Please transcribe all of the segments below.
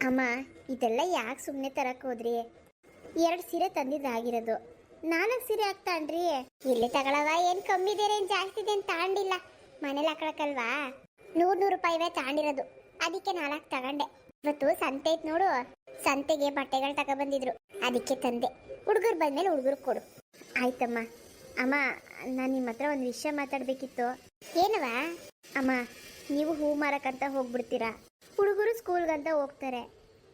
ಅಮ್ಮ ಇದೆಲ್ಲ ಯಾಕೆ ಸುಮ್ಮನೆ ತರಕ್ಕೆ ಹೋದ್ರಿ? 2 ಸೀರೆ ತಂದಿದ್ದಾಗಿರೋದು, 4 ಸೀರೆ ಹಾಕ್ತಾನ್ರಿ. ಇಲ್ಲಿ ತಗೊಳವ, ಏನು ಕಮ್ಮಿ ಇದೆ, ಏನು ಜಾಸ್ತಿ ಇದೆ ಅಂತ ತಾಂಡಿಲ್ಲ. ಮನೇಲಿ ಹಾಕೊಳಕಲ್ವಾ, 100 ರೂಪಾಯಿವೇ ತಾಂಡಿರೋದು, ಅದಕ್ಕೆ 4 ತಗೊಂಡೆ. ಇವತ್ತು ಸಂತೆ ಐತ್ ನೋಡು, ಸಂತೆಗೆ ಬಟ್ಟೆಗಳು ತಗೊಬಂದಿದ್ರು, ಅದಕ್ಕೆ ತಂದೆ. ಹುಡುಗರು ಬಂದ್ಮೇಲೆ ಹುಡುಗರು ಕೊಡು. ಆಯ್ತಮ್ಮ. ಅಮ್ಮ, ನಾನು ನಿಮ್ಮ ಹತ್ರ ಒಂದು ವಿಷಯ ಮಾತಾಡಬೇಕಿತ್ತು. ಏನವ? ಅಮ್ಮ, ನೀವು ಹೂ ಮಾರಕ್ಕಂತ ಹೋಗ್ಬಿಡ್ತೀರಾ, ಹುಡುಗರು ಸ್ಕೂಲ್ಗಂತ ಹೋಗ್ತಾರೆ.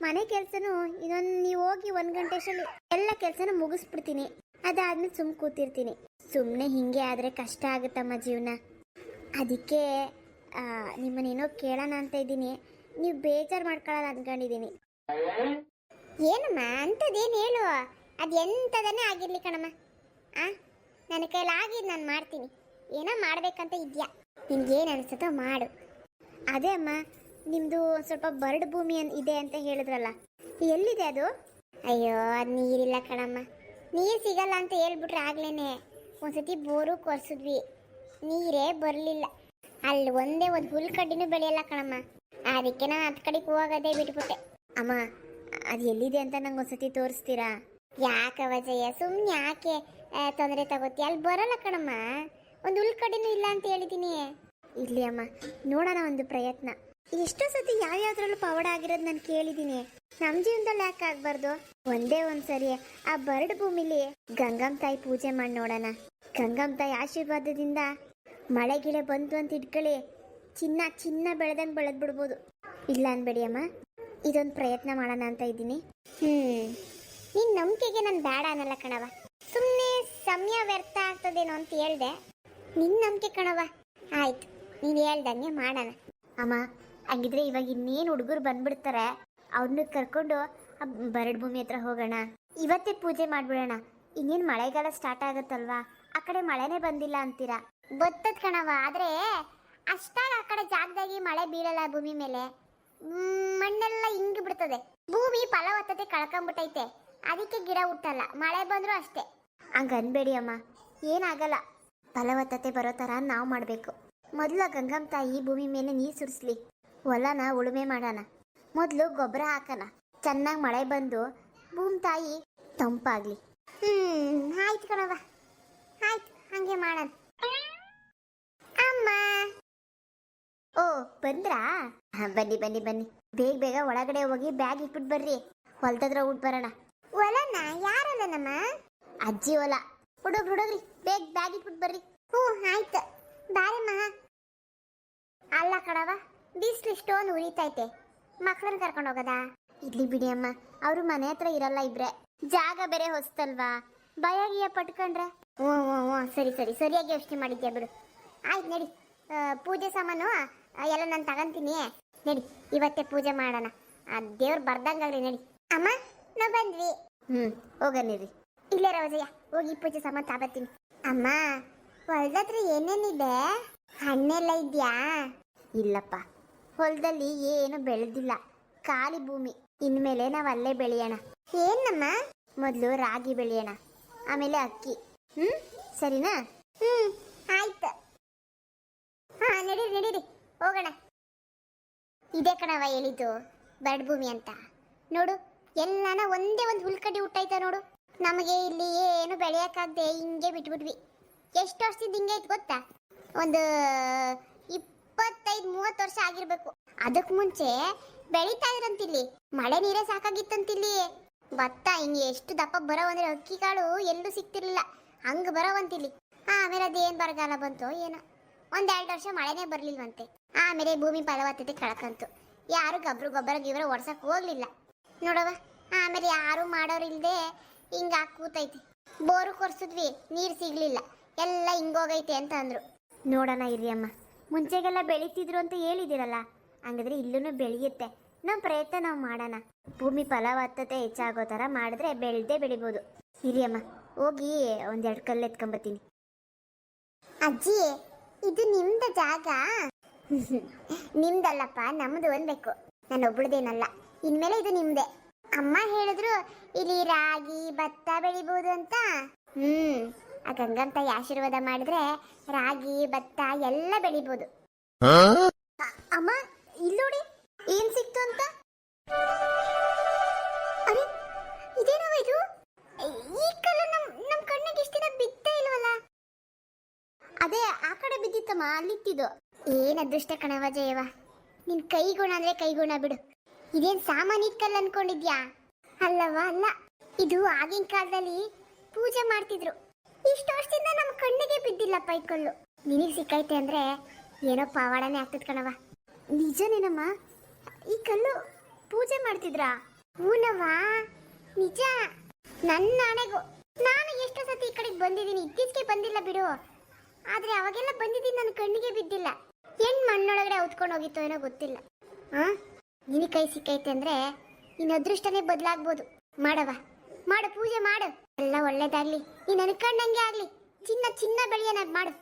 ಮನೆ ಕೆಲಸನೂ ಇನ್ನೊಂದು, ನೀವು ಹೋಗಿ 1 ಗಂಟೆ ಅಷ್ಟರಲ್ಲಿ ಎಲ್ಲ ಕೆಲಸನೂ ಮುಗಿಸ್ಬಿಡ್ತೀನಿ. ಅದಾದ್ಮೇಲೆ ಸುಮ್ಮನೆ ಕೂತಿರ್ತೀನಿ. ಸುಮ್ಮನೆ ಹಿಂಗೆ ಆದರೆ ಕಷ್ಟ ಆಗುತ್ತಮ್ಮ ಜೀವನ. ಅದಕ್ಕೆ ನಿಮ್ಮನ್ನೇನೋ ಕೇಳೋಣ ಅಂತ ಇದ್ದೀನಿ, ನೀವು ಬೇಜಾರು ಮಾಡ್ಕೊಳ್ಳೋಣ ಅಂದ್ಕೊಂಡಿದ್ದೀನಿ. ಏನಮ್ಮ ಅಂಥದ್ದೇನು ಹೇಳು, ಅದು ಎಂಥದನ್ನೇ ಆಗಿರಲಿ ಕಣಮ್ಮ. ನನ್ನ ಕೈಲಾಗಿದ್ದು ನಾನು ಮಾಡ್ತೀನಿ. ಏನೋ ಮಾಡ್ಬೇಕಂತ ಇದೆಯಾ, ನಿನ್ಗೇನು ಅನಿಸುತ್ತೋ ಮಾಡು. ಅದೇ ಅಮ್ಮ, ನಿಮ್ಮದು ಸ್ವಲ್ಪ ಬರಡು ಭೂಮಿ ಇದೆ ಅಂತ ಹೇಳಿದ್ರಲ್ಲ, ಎಲ್ಲಿದೆ ಅದು? ಅಯ್ಯೋ, ಅದು ನೀರಿಲ್ಲ ಕಣಮ್ಮ, ನೀರು ಸಿಗಲ್ಲ ಅಂತ ಹೇಳ್ಬಿಟ್ರೆ ಆಗ್ಲೇ ಒಂದ್ಸತಿ ಬೋರು ಕೊರ್ಸಿದ್ವಿ, ನೀರೇ ಬರಲಿಲ್ಲ. ಅಲ್ಲಿ ಒಂದೇ ಒಂದು ಹುಲ್ಕಡ್ಡಿನೂ ಬೆಳೆಯಲ್ಲ ಕಣಮ್ಮ, ಅದಕ್ಕೆ ನಾನು ಹತ್ತು ಕಡೆಗೆ ಹೋಗೋದೇ ಬಿಟ್ಬಿಟ್ಟೆ. ಅಮ್ಮ, ಅದು ಎಲ್ಲಿದೆ ಅಂತ ನಂಗೆ ಒಂದ್ಸತಿ ತೋರಿಸ್ತೀರಾ? ಯಾಕೆ ವಜಯ್ಯ, ಸುಮ್ಮನೆ ಯಾಕೆ ತೊಂದರೆ ತಗೋತೀಯ? ಅಲ್ಲಿ ಬರಲ್ಲ ಕಣಮ್ಮ, ಒಂದು ಹುಲ್ಕಡ್ಡಿನೂ ಇಲ್ಲ ಅಂತ ಹೇಳಿದ್ದೀನಿ. ಇರ್ಲಿ ಅಮ್ಮ, ನೋಡೋಣ ಒಂದು ಪ್ರಯತ್ನ. ಎಷ್ಟೋ ಸತಿ ಯಾವ್ಯಾವ್ದ್ರಲ್ಲೂ ಪವಾಡ ಆಗಿರೋದು ನಾನು ಕೇಳಿದ್ದೀನಿ, ನಮ್ಮ ಜೀವನದಲ್ಲಿ ಯಾಕೆ ಆಗಬಾರ್ದು? ಒಂದೇ ಒಂದ್ಸರಿ ಆ ಬರಡು ಭೂಮಿಲಿ ಗಂಗಮ್ಮ ತಾಯಿ ಪೂಜೆ ಮಾಡಿ ನೋಡೋಣ. ಗಂಗಮ್ಮ ತಾಯಿ ಆಶೀರ್ವಾದದಿಂದ ಮಳೆ ಗಿಳೆ ಬಂತು ಅಂತ ಇಟ್ಕೊಳ್ಳಿ, ಚಿನ್ನ ಚಿನ್ನ ಬೆಳೆದಂಗೆ ಬೆಳೆದ್ ಬಿಡ್ಬೋದು. ಇಲ್ಲ ಅನ್ಬೇಡಿ ಅಮ್ಮ, ಇದೊಂದು ಪ್ರಯತ್ನ ಮಾಡೋಣ ಅಂತ ಇದ್ದೀನಿ. ನಿನ್ನ ನಂಬಿಕೆಗೆ ನಾನು ಬೇಡ ಅನ್ನಲ್ಲ ಕಣವ, ಸುಮ್ಮನೆ ಸಮಯ ವ್ಯರ್ಥ ಆಗ್ತದೇನೋ ಅಂತ ಹೇಳ್ದೆ. ನಿನ್ನ ನಂಬಿಕೆ ಕಣವ, ಆಯ್ತು, ನೀನು ಹೇಳ್ದಂಗೆ ಮಾಡೋಣ. ಅಮ್ಮ, ಹಂಗಿದ್ರೆ ಇವಾಗ ಇನ್ನೇನು ಹುಡುಗರು ಬಂದ್ಬಿಡ್ತಾರೆ, ಅವ್ರನ್ನ ಕರ್ಕೊಂಡು ಬರಡು ಭೂಮಿ ಹತ್ರ ಹೋಗೋಣ. ಇವತ್ತೇ ಪೂಜೆ ಮಾಡಿಬಿಡೋಣ. ಇನ್ನೇನು ಮಳೆಗಾಲ ಸ್ಟಾರ್ಟ್ ಆಗುತ್ತಲ್ವಾ, ಆ ಕಡೆ ಮಳೆನೇ ಬಂದಿಲ್ಲ ಅಂತೀರಾ? ಗೊತ್ತದ ಕಣವ, ಆದರೆ ಅಷ್ಟಾಗ ಆ ಕಡೆ ಜಾಗದಾಗಿ ಮಳೆ ಬೀಳಲ್ಲ ಭೂಮಿ ಮೇಲೆ, ಮಣ್ಣೆಲ್ಲ ಹಿಂಗಿ ಬಿಡ್ತದೆ. ಭೂಮಿ ಫಲವತ್ತತೆ ಕಳ್ಕೊಂಬಿಟ್ಟೈತೆ, ಅದಕ್ಕೆ ಗಿಡ ಹುಟ್ಟಲ್ಲ, ಮಳೆ ಬಂದರೂ ಅಷ್ಟೇ. ಹಂಗೆ ಅನ್ಬೇಡಿ ಅಮ್ಮ, ಏನಾಗಲ್ಲ. ಫಲವತ್ತತೆ ಬರೋ ಥರ ನಾವು ಮಾಡಬೇಕು. ಮೊದಲು ಗಂಗಮ್ಮ ತಾಯಿ ಭೂಮಿ ಮೇಲೆ ನೀರು ಸುರಿಸ್ಲಿ, ಹೊಲನ ಉಳುಮೆ ಮಾಡೋಣ, ಮೊದಲು ಗೊಬ್ಬರ ಹಾಕೋಣ, ಚೆನ್ನಾಗಿ ಮಳೆ ಬಂದು ಭೂಮಿ ತಾಯಿ ತಂಪಾಗಲಿ. ಆಯ್ತು ಕಣವ, ಆಯ್ತು, ಹಾಗೆ ಮಾಡೋಣ. ಅಮ್ಮ, ಓ ಬಂದ್ರಾ? ಬನ್ನಿ ಬನ್ನಿ ಬನ್ನಿ, ಬೇಗ ಬೇಗ ಒಳಗಡೆ ಹೋಗಿ ಬ್ಯಾಗ್ ಇಟ್ಬಿಟ್ಟು ಬರ್ರಿ, ಹೊಲ್ದತ್ರ ಊಟ ಬರೋಣ. ಹೊಲನ? ಯಾರಲ್ಲನಮ್ಮ? ಅಜ್ಜಿ ಹೊಲ. ಹುಡುಗ್ರಿ ಬೇಗ ಬ್ಯಾಗ್ ಇಟ್ಬಿಟ್ಟು ಬರ್ರಿ. ಆಯ್ತು, ಬಾರಮ್ಮ. ಅಲ್ಲ ಕಣವ, ಬಿಸಿಲು ಇಷ್ಟೊಂದು ಉರಿತೈತೆ, ಮಕ್ಕಳನ್ನ ಕರ್ಕೊಂಡು ಹೋಗದಾ? ಇಡ್ಲಿ ಬಿಡಿ ಅಮ್ಮ, ಅವರು ಮನೆ ಹತ್ರ ಇರಲ್ಲ, ಇಬ್ರೆ, ಜಾಗ ಬೇರೆ ಹೊಸ್ತಲ್ವಾ, ಭಯ ಗಿಯ ಪಟ್ಕೊಂಡ್ರೆ. ಸರಿ ಸರಿ, ಸರಿಯಾಗಿ ಯೋಚನೆ ಮಾಡಿದ್ಯಾ ಬಿಡು. ಆಯ್ತು ನಡಿ, ಪೂಜೆ ಸಾಮಾನು ಎಲ್ಲ ನಾನು ತಗೊಂತೀನಿ, ನಡಿ ಇವತ್ತೇ ಪೂಜೆ ಮಾಡೋಣ. ದೇವ್ರು ಬರ್ದಂಗಾಗ್ಲಿ, ನಡಿ. ಅಮ್ಮ, ನಾವು ಬಂದ್ವಿ. ಹೋಗನಿರಿ. ಇಲ್ಲೇ ರೋಜಯ್ಯ, ಹೋಗಿ ಪೂಜೆ ಸಾಮಾನು ತಗೋತೀನಿ. ಅಮ್ಮ, ಹೊಲ್ದತ್ರ ಏನೇನಿದೆ? ಹಣ್ಣೆಲ್ಲ ಇದೆಯಾ? ಇಲ್ಲಪ್ಪ, ಹೊಲದಲ್ಲಿ ಏನು ಬೆಳೆದಿಲ್ಲ, ಖಾಲಿ ಭೂಮಿ. ಇನ್ಮೇಲೆ ನಾವು ಅಲ್ಲೇ ಬೆಳೆಯೋಣ. ಏನಮ್ಮ? ಮೊದಲು ರಾಗಿ ಬೆಳೆಯೋಣ, ಆಮೇಲೆ ಅಕ್ಕಿ. ಸರಿನಾ? ಆಯ್ತು. ನಡೀರಿ ನಡೀರಿ, ಹೋಗೋಣ. ಇದೇ ಕಣವ ಹೇಳಿದ್ದು ಬರಡು ಭೂಮಿ ಅಂತ. ನೋಡು, ಎಲ್ಲಾನ ಒಂದೇ ಒಂದು ಹುಲ್ಕಡ್ಡಿ ಹುಟ್ಟಾಯ್ತ ನೋಡು. ನಮಗೆ ಇಲ್ಲಿ ಏನು ಬೆಳೆಯೋಕ್ಕಾಗದೆ ಹಿಂಗೆ ಬಿಟ್ಬಿಟ್ವಿ. ಎಷ್ಟು ವರ್ಷದಿಂದ ಹಿಂಗೆ ಐತೆ ಗೊತ್ತಾ? ಒಂದು 25-30 ವರ್ಷ ಆಗಿರ್ಬೇಕು. ಅದಕ್ಕೆ ಮುಂಚೆ ಬೆಳೀತಾ ಇದ್ರಂತಿಲ್ಲಿ, ಮಳೆ ನೀರೇ ಸಾಕಾಗಿತ್ತಂತಿಲ್ಲಿ. ಭತ್ತ ಹಿಂಗೆ ಎಷ್ಟು ದಪ್ಪ ಬರೋವಂದ್ರೆ ಅಕ್ಕಿ ಕಾಳು ಎಲ್ಲೂ ಸಿಕ್ತಿರ್ಲಿಲ್ಲ, ಹಂಗೆ ಬರೋವಂತಿಲ್ಲಿ. ಆಮೇಲೆ ಅದೇನು ಬರಗಾಲ ಬಂತು ಏನೋ, 1-2 ವರ್ಷ ಮಳೆನೇ ಬರಲಿಲ್ವಂತೆ. ಆಮೇಲೆ ಭೂಮಿ ಫಲವತ್ತತೆ ಕಳ್ಕಂತು, ಯಾರು ಗೊಬ್ಬರ ಓಡ್ಸಕ್ಕೆ ಹೋಗ್ಲಿಲ್ಲ ನೋಡವ. ಆಮೇಲೆ ಯಾರು ಮಾಡೋರು ಇಲ್ಲದೆ ಹಿಂಗಾಗಿ ಕೂತೈತಿ. ಬೋರು ಕೊರ್ಸಿದ್ವಿ, ನೀರು ಸಿಗ್ಲಿಲ್ಲ, ಎಲ್ಲ ಹಿಂಗೋಗೈತೆ ಅಂತ ಅಂದ್ರು. ನೋಡೋಣ ಇರ್ರಿ ಅಮ್ಮ, ಮುಂಚೆಗೆಲ್ಲ ಬೆಳೀತಿದ್ರು ಅಂತ ಹೇಳಿದಿರಲ್ಲ, ಹಂಗಾದ್ರೆ ಇಲ್ಲೂ ಬೆಳೆಯುತ್ತೆ. ನಮ್ಮ ಪ್ರಯತ್ನ ನಾವು ಮಾಡೋಣ. ಭೂಮಿ ಫಲವತ್ತತೆ ಹೆಚ್ಚಾಗೋ ಥರ ಮಾಡಿದ್ರೆ ಬೆಳೆದೇ ಬೆಳಿಬೋದು. ಇರಿ ಅಮ್ಮ, ಹೋಗಿ 1-2 ಕಲ್ಲು ಎತ್ಕೊಂಬತ್ತೀನಿ. ಅಜ್ಜಿ, ಇದು ನಿಮ್ದ ಜಾಗ? ನಿಮ್ದಲ್ಲಪ್ಪ, ನಮ್ದು ಅನ್ಬೇಕು, ನಾನು ಒಬ್ಳದೇನಲ್ಲ. ಇನ್ಮೇಲೆ ಇದು ನಿಮ್ದೆ. ಅಮ್ಮ ಹೇಳಿದ್ರು ಇಲ್ಲಿ ರಾಗಿ ಭತ್ತ ಬೆಳಿಬೋದು ಅಂತ. ಆ ಗಂಗಮ್ಮ ತಾಯಿ ಆಶೀರ್ವಾದ ಮಾಡಿದ್ರೆ ರಾಗಿ ಭತ್ತ ಎಲ್ಲ ಬೆಳಿಬೋದು. ಅಮ್ಮ, ಇಲ್ಲೋಡಿ ಏನ್ ಸಿಕ್ತು ಅಂತ. ಹೌದಮ್ಮ ಅಲ್ಲಿತ್ತಿದ್ದು. ಏನ್ ಅದೃಷ್ಟ ಕಣವ ಜಯವ, ನಿನ್ ಕೈ ಗುಣ ಅಂದ್ರೆ ಕೈ ಗುಣ ಬಿಡು. ಇದೇನ್ ಸಾಮಾನ್ಯ ಕಲ್ಲ ಅನ್ಕೊಂಡಿದ್ಯಾ? ಅಲ್ಲವಾ ಅಲ್ಲ, ಇದು ಆಗಿನ ಕಾಲದಲ್ಲಿ ಪೂಜೆ ಮಾಡ್ತಿದ್ರು. ಇಷ್ಟು ವರ್ಷದಿಂದ ನಮ್ಮ ಕಣ್ಣಿಗೆ ಬಿದ್ದಿಲ್ಲಪ್ಪ ಈ ಕಲ್ಲು. ನಿನಗ್ ಸಿಕ್ಕೈತೆ ಅಂದ್ರೆ ಏನೋ ಪವಾಡನೇ ಆಗ್ತದ ಕಣವ. ನಿಜನೇನಮ್ಮ? ಈ ಕಲ್ಲು ಪೂಜೆ ಮಾಡ್ತಿದ್ರಾ? ಹೂನವ್ವ ನಿಜ. ನನ್ನ ಆಣೆಗೂ ನಾನು ಎಷ್ಟೋ ಸತಿ ಈ ಕಡೆಗೆ ಬಂದಿದ್ದೀನಿ, ಇತ್ತೀಚೆಗೆ ಬಂದಿಲ್ಲ ಬಿಡು. ಆದ್ರೆ ಅವಾಗೆಲ್ಲ ಬಂದಿದ್ದೀನಿ, ನನ್ನ ಕಣ್ಣಿಗೆ ಬಿದ್ದಿಲ್ಲ. ಹೆಣ್ ಮಣ್ಣೊಳಗಡೆ ಔತ್ಕೊಂಡು ಹೋಗಿತ್ತೋ ಏನೋ ಗೊತ್ತಿಲ್ಲ. ನಿನಗೆ ಕೈ ಸಿಕ್ಕೈತೆ ಅಂದ್ರೆ ನಿನ್ನ ಅದೃಷ್ಟನೇ ಬದಲಾಗ್ಬೋದು. ಮಾಡವ, ಮಾಡು ಪೂಜೆ ಮಾಡು, ಎಲ್ಲ ಒಳ್ಳೇದಾಗ್ಲಿ. ನೀನು ಅನ್ಕೊಂಡಂಗೆ ಆಗ್ಲಿ, ಚಿನ್ನ ಚಿನ್ನ ಬೆಳೆಯೋಣ ಮಾಡು.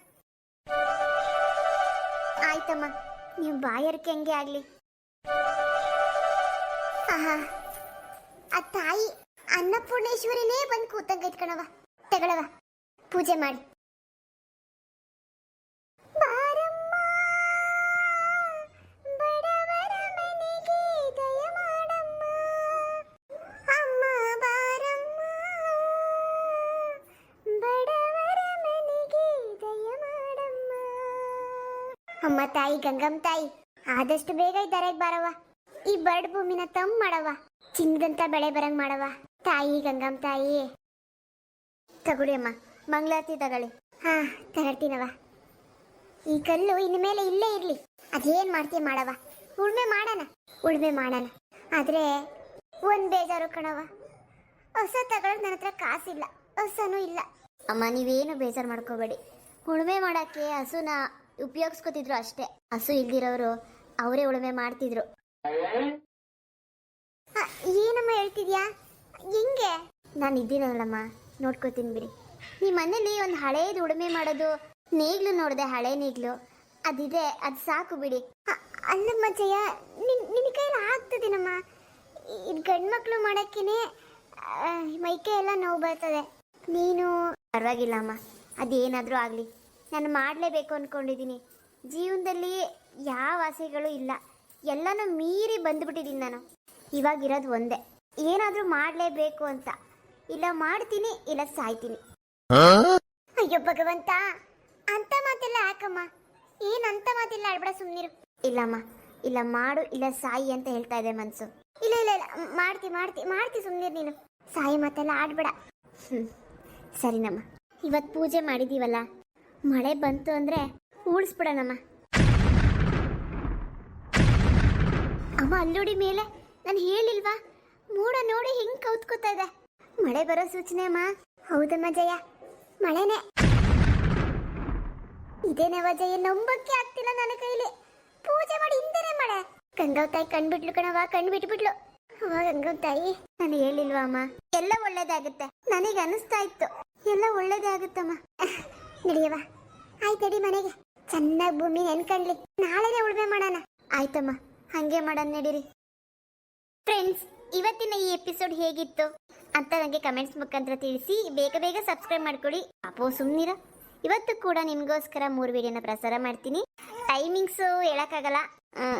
ಆಯ್ತಮ್ಮ, ನೀವು ಬಾಯರ್ಕೆ ಹಂಗೆ ಆಗ್ಲಿ. ಆಹಾ, ಆ ತಾಯಿ ಅನ್ನಪೂರ್ಣೇಶ್ವರಿನೇ ಬಂದು ಕೂತಂಗ ಇಟ್ಕಣವ. ತಗೊಳವ, ಪೂಜೆ ಮಾಡಿ. ಅಮ್ಮ ತಾಯಿ ಗಂಗಮ್ಮ ತಾಯಿ, ಆದಷ್ಟು ಬೇಗ ಈ ದರೆಗೆ ಬಾರವ. ಈ ಬರ್ಡ್ ಭೂಮಿನ ತಮ್ಮ ಮಾಡವ, ಚಿನ್ನದಂತ ಬೆಳೆ ಬರಂಗ್ ಮಾಡವ. ತಾಯಿ ಗಂಗಮ್ಮ ತಾಯಿ, ತಗೊಳ್ಳಿ ಅಮ್ಮ, ಮಂಗಳಾರತಿ ತಗೊಳ್ಳಿ. ಹಾ ತಗೊಳ್ತೀನವ. ಈ ಕಲ್ಲು ಇನ್ಮೇಲೆ ಇಲ್ಲೇ ಇರ್ಲಿ. ಅದೇನ್ ಮಾಡ್ತೀಯ ಮಾಡವ, ಉಳ್ಮೆ ಮಾಡೋಣ, ಉಳ್ಮೆ ಮಾಡೋಣ. ಆದ್ರೆ ಒಂದ್ ಬೇಜಾರು ಕಣವ, ಹೊಸ ತಗೊಳಕ್ ನನ್ನ ಹತ್ರ ಕಾಸಿಲ್ಲ, ಹೊಸನೂ ಇಲ್ಲ. ಅಮ್ಮ ನೀವೇನು ಬೇಜಾರು ಮಾಡ್ಕೋಬೇಡಿ. ಉಳುಮೆ ಮಾಡಕ್ಕೆ ಹಸುನ ಉಪಯೋಗಿಸ್ಕೊತಿದ್ರು ಅಷ್ಟೇ. ಹಸು ಇಲ್ದಿರೋರು ಅವರೇ ಉಳುಮೆ ಮಾಡ್ತಿದ್ರು. ಏನಮ್ಮ ಹೇಳ್ತಿದ್ಯಾ? ಹೆಂಗೆ? ನಾನು ಇದ್ದೀನಲ್ಲಮ್ಮ, ನೋಡ್ಕೋತೀನಿ ಬಿಡಿ. ನಿಮ್ಮ ಮನೇಲಿ ಒಂದು ಹಳೇದು ಉಳುಮೆ ಮಾಡೋದು ನೇಗ್ಲು ನೋಡಿದೆ, ಹಳೆ ನೇಗ್ಲು ಅದಿದೆ, ಅದು ಸಾಕು ಬಿಡಿ. ಅಲ್ಲಮ್ಮ ಜಯ, ನಿನ್ನ ಕೈಯಲ್ಲಿ ಆಗ್ತದೇನಮ್ಮ. ಇದು ಗಂಡು ಮಕ್ಕಳು ಮಾಡೋಕ್ಕೇನೆ ಮೈಕೈ ಎಲ್ಲ ನೋವು ಬರ್ತದೆ. ನೀನು ಪರವಾಗಿಲ್ಲ ಅಮ್ಮ, ಅದೇನಾದರೂ ಆಗಲಿ, ನಾನು ಮಾಡಲೇಬೇಕು ಅಂದ್ಕೊಂಡಿದ್ದೀನಿ. ಜೀವನದಲ್ಲಿ ಯಾವ ಆಸೆಗಳು ಇಲ್ಲ, ಎಲ್ಲನೂ ಮೀರಿ ಬಂದುಬಿಟ್ಟಿದ್ದೀನಿ ನಾನು. ಇವಾಗಿರೋದು ಒಂದೇ, ಏನಾದರೂ ಮಾಡಲೇಬೇಕು ಅಂತ. ಇಲ್ಲ ಮಾಡ್ತೀನಿ, ಇಲ್ಲ ಸಾಯ್ತೀನಿ. ಅಯ್ಯೋ ಭಗವಂತ, ಅಂತ ಮಾತೆಲ್ಲ ಯಾಕಮ್ಮ? ಏನಂತ ಮಾತಿಲ್ಲ, ಆಡ್ಬೇಡ, ಸುಮ್ಮನಿರು. ಇಲ್ಲಮ್ಮ, ಇಲ್ಲ ಮಾಡು, ಇಲ್ಲ ಸಾಯಿ ಅಂತ ಹೇಳ್ತಾ ಇದೆ ಮನಸ್ಸು. ಇಲ್ಲ ಇಲ್ಲ ಇಲ್ಲ, ಮಾಡ್ತಿ ಸುಮ್ಮನಿರು ನೀನು. ಸಾಯಿ ಮಾತೆಲ್ಲ ಆಡ್ಬೇಡ. ಸರಿನಮ್ಮ, ಇವತ್ತು ಪೂಜೆ ಮಾಡಿದೀವಲ್ಲ, ಮಳೆ ಬಂತು ಅಂದರೆ ಉಳಿಸ್ಬಿಡೋಣಮ್ಮ. ಅಮ್ಮ ಅಲ್ಲೋಡಿ ಮೇಲೆ, ನಾನು ಹೇಳಿಲ್ವಾ? ಮೋಡ ನೋಡಿ ಹೆಂಗೆ ಕೌತ್ಕೋತಾ ಇದೆ. ಮಳೆ ಬರೋ ಸೂಚನೆ ಅಮ್ಮ. ಹೌದಮ್ಮ ಜಯ, ಮಳೆನೇ. ಇದೇನವ ಜಯ, ನಂಬಕ್ಕೆ ಆಗ್ತಿಲ್ಲ ನನ್ನ ಕೈಲಿ. ಪೂಜೆ ಮಾಡಿ ಹಿಂದೆನೆ ಮಳೆ. ಗಂಗವ್ ತಾಯಿ ಕಣ್ಬಿಟ್ಲು ಕಣವ, ಕಣ್ಬಿಟ್ಬಿಟ್ಲು. ಅವ ಗಂಗವ್ ತಾಯಿ, ನಾನು ಹೇಳಿಲ್ವಾ ಅಮ್ಮ, ಎಲ್ಲ ಒಳ್ಳೇದಾಗುತ್ತೆ. ನನಗೆ ಅನಿಸ್ತಾ ಇತ್ತು ಎಲ್ಲ ಒಳ್ಳೇದೇ ಆಗುತ್ತಮ್ಮ. ನಡಿಯವ, ಆಯ್ತಡಿ ಮನೆಗೆ. ಚೆನ್ನಾಗಿ ಭೂಮಿ ನೆನ್ಕಂಡ್ಲಿ, ನಾಳೆನೇ ಉಳುಮೆ ಮಾಡೋಣ. ಆಯ್ತಮ್ಮ, ಹಂಗೆ ಮಾಡೋಣ, ನಡೀರಿ. ಫ್ರೆಂಡ್ಸ್, ಇವತ್ತಿನ ಈ ಎಪಿಸೋಡ್ ಹೇಗಿತ್ತು ಅಂತ ನನಗೆ ಕಮೆಂಟ್ಸ್ ಮುಖಾಂತರ ತಿಳಿಸಿ. ಬೇಗ ಬೇಗ ಸಬ್ಸ್ಕ್ರೈಬ್ ಮಾಡ್ಕೊಳ್ಳಿ. ಅಪ್ಪೋ ಸುಮ್ಮನಿರ, ಇವತ್ತು ಕೂಡ ನಿಮಗೋಸ್ಕರ 3 ವಿಡಿಯೋನ ಪ್ರಸಾರ ಮಾಡ್ತೀನಿ. ಟೈಮಿಂಗ್ಸು ಹೇಳೋಕ್ಕಾಗಲ್ಲ.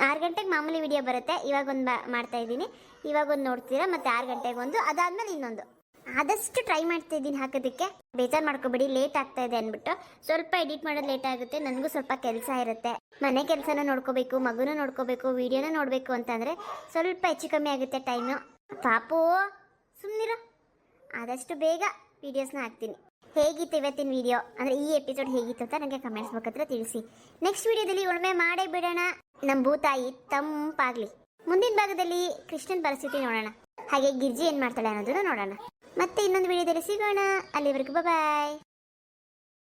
6 ಗಂಟೆಗೆ ಮಾಮೂಲಿ ವಿಡಿಯೋ ಬರುತ್ತೆ, ಇವಾಗೊಂದು ಮಾಡ್ತಾ ಇದ್ದೀನಿ. ಇವಾಗೊಂದು ನೋಡ್ತೀರಾ, ಮತ್ತು 6 ಗಂಟೆಗೆ ಒಂದು, ಅದಾದ್ಮೇಲೆ ಇನ್ನೊಂದು. ಆದಷ್ಟು ಟ್ರೈ ಮಾಡ್ತಾ ಇದ್ದೀನಿ ಹಾಕೋದಕ್ಕೆ. ಬೇಜಾರು ಮಾಡ್ಕೋಬೇಡಿ, ಲೇಟ್ ಆಗ್ತಾ ಇದೆ ಅಂದ್ಬಿಟ್ಟು. ಸ್ವಲ್ಪ ಎಡಿಟ್ ಮಾಡೋದು ಲೇಟ್ ಆಗುತ್ತೆ, ನನಗೂ ಸ್ವಲ್ಪ ಕೆಲಸ ಇರುತ್ತೆ. ಮನೆ ಕೆಲಸನ ನೋಡ್ಕೋಬೇಕು, ಮಗುನೂ ನೋಡ್ಕೋಬೇಕು, ವಿಡಿಯೋನ ನೋಡಬೇಕು ಅಂತಂದರೆ ಸ್ವಲ್ಪ ಹೆಚ್ಚು ಕಮ್ಮಿ ಆಗುತ್ತೆ ಟೈಮು. ಪಾಪು ಸುಮ್ಮನಿರು, ಆದಷ್ಟು ಬೇಗ ವೀಡಿಯೋಸ್ನ ಹಾಕ್ತೀನಿ. ಹೇಗಿತ್ತು ಇವತ್ತಿನ ವಿಡಿಯೋ, ಅಂದರೆ ಈ ಎಪಿಸೋಡ್ ಹೇಗಿತ್ತು ಅಂತ ನನಗೆ ಕಮೆಂಟ್ಸ್ ಮುಖಾಂತರ ತಿಳಿಸಿ. ನೆಕ್ಸ್ಟ್ ವಿಡಿಯೋದಲ್ಲಿ ಉಳುಮೆ ಮಾಡೇ ಬಿಡೋಣ, ನಮ್ಮ ಭೂತಾಯಿ ತಂಪಾಗಲಿ. ಮುಂದಿನ ಭಾಗದಲ್ಲಿ ಕೃಷ್ಣನ ಪರಿಸ್ಥಿತಿ ನೋಡೋಣ, ಹಾಗೆ ಗಿರ್ಜಿ ಏನು ಮಾಡ್ತಾಳೆ ಅನ್ನೋದನ್ನು ನೋಡೋಣ. ಮತ್ತೆ ಇನ್ನೊಂದು ವಿಡಿಯೋದಲ್ಲಿ ಸಿಗೋಣ. ಅಲ್ಲಿವರೆಗೂ ಬಾಯ್.